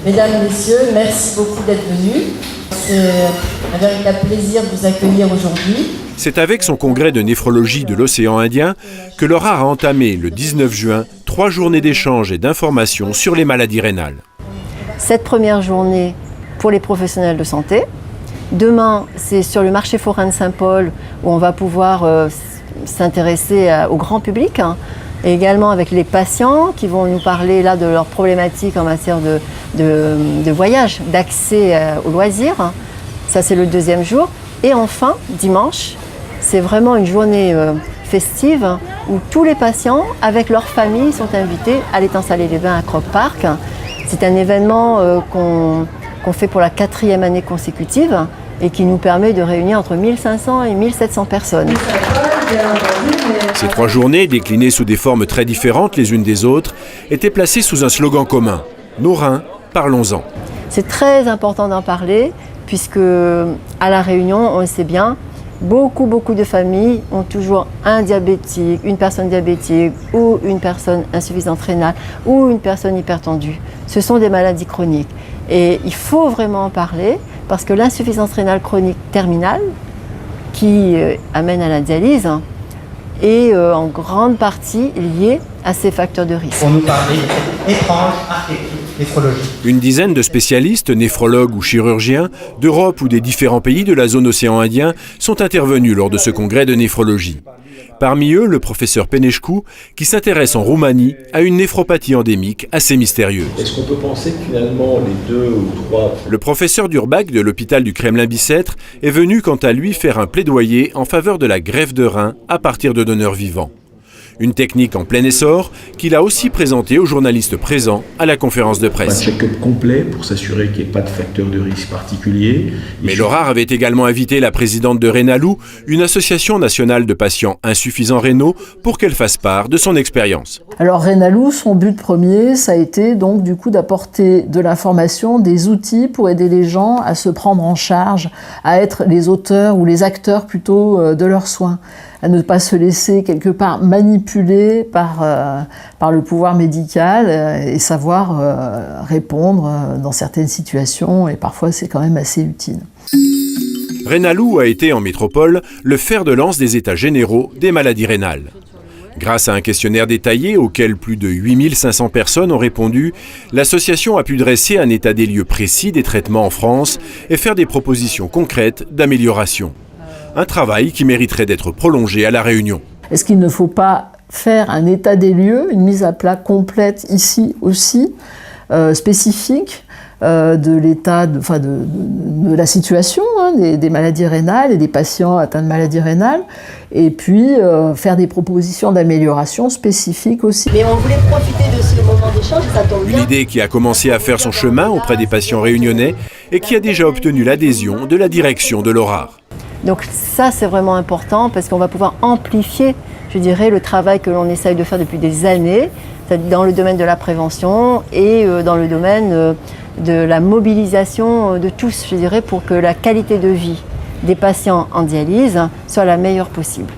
Mesdames, Messieurs, merci beaucoup d'être venus. C'est un véritable plaisir de vous accueillir aujourd'hui. C'est avec son congrès de néphrologie de l'océan Indien que l'ORAR a entamé le 19 juin 3 journées d'échange et d'information sur les maladies rénales. Cette première journée pour les professionnels de santé. Demain, c'est sur le marché forain de Saint-Paul où on va pouvoir s'intéresser au grand public, et également avec les patients qui vont nous parler là de leurs problématiques en matière de voyage, d'accès aux loisirs. Ça, c'est le deuxième jour. Et enfin, dimanche, c'est vraiment une journée festive où tous les patients, avec leurs familles, sont invités à l'étang Salé-les-Bains à Croc Park. C'est un événement qu'on fait pour la 4e année consécutive et qui nous permet de réunir entre 1500 et 1700 personnes. Ces 3 journées, déclinées sous des formes très différentes les unes des autres, étaient placées sous un slogan commun. Nos reins, parlons-en. C'est très important d'en parler puisque à La Réunion, on le sait bien, beaucoup de familles ont toujours un diabétique, une personne diabétique ou une personne insuffisante rénale ou une personne hypertendue. Ce sont des maladies chroniques et il faut vraiment en parler parce que l'insuffisance rénale chronique terminale qui amène à la dialyse est en grande partie liée à ces facteurs de risque. On nous parlait étrange, néphrologie. Une dizaine de spécialistes, néphrologues ou chirurgiens, d'Europe ou des différents pays de la zone océan Indien sont intervenus lors de ce congrès de néphrologie. Parmi eux, le professeur Peneșcu, qui s'intéresse en Roumanie à une néphropathie endémique assez mystérieuse. Est-ce qu'on peut penser que finalement les 2 ou 3... Le professeur d'Urbach de l'hôpital du Kremlin-Bicêtre est venu quant à lui faire un plaidoyer en faveur de la greffe de rein à partir de donneurs vivants. Une technique en plein essor qu'il a aussi présentée aux journalistes présents à la conférence de presse. Un check-up complet pour s'assurer qu'il n'y ait pas de facteur de risque particulier. Mais l'ORAR avait également invité la présidente de Rénalou, une association nationale de patients insuffisants rénaux, pour qu'elle fasse part de son expérience. Alors Rénalou, son but premier, ça a été donc du coup d'apporter de l'information, des outils pour aider les gens à se prendre en charge, à être les auteurs ou les acteurs plutôt de leurs soins, à ne pas se laisser quelque part manipuler par le pouvoir médical et savoir répondre dans certaines situations, et parfois c'est quand même assez utile. Rénalou a été en métropole le fer de lance des états généraux des maladies rénales. Grâce à un questionnaire détaillé auquel plus de 8500 personnes ont répondu, l'association a pu dresser un état des lieux précis des traitements en France et faire des propositions concrètes d'amélioration. Un travail qui mériterait d'être prolongé à La Réunion. Est-ce qu'il ne faut pas faire un état des lieux, une mise à plat complète ici aussi, spécifique de l'état, de la situation des maladies rénales et des patients atteints de maladies rénales, et puis faire des propositions d'amélioration spécifiques aussi. Mais on voulait profiter de ce moment d'échange, ça tombe bien. Une idée qui a commencé à faire son chemin auprès des patients réunionnais et qui a déjà obtenu l'adhésion de la direction de l'ORAR. Donc ça, c'est vraiment important parce qu'on va pouvoir amplifier, je dirais, le travail que l'on essaye de faire depuis des années, dans le domaine de la prévention et dans le domaine de la mobilisation de tous, je dirais, pour que la qualité de vie des patients en dialyse soit la meilleure possible.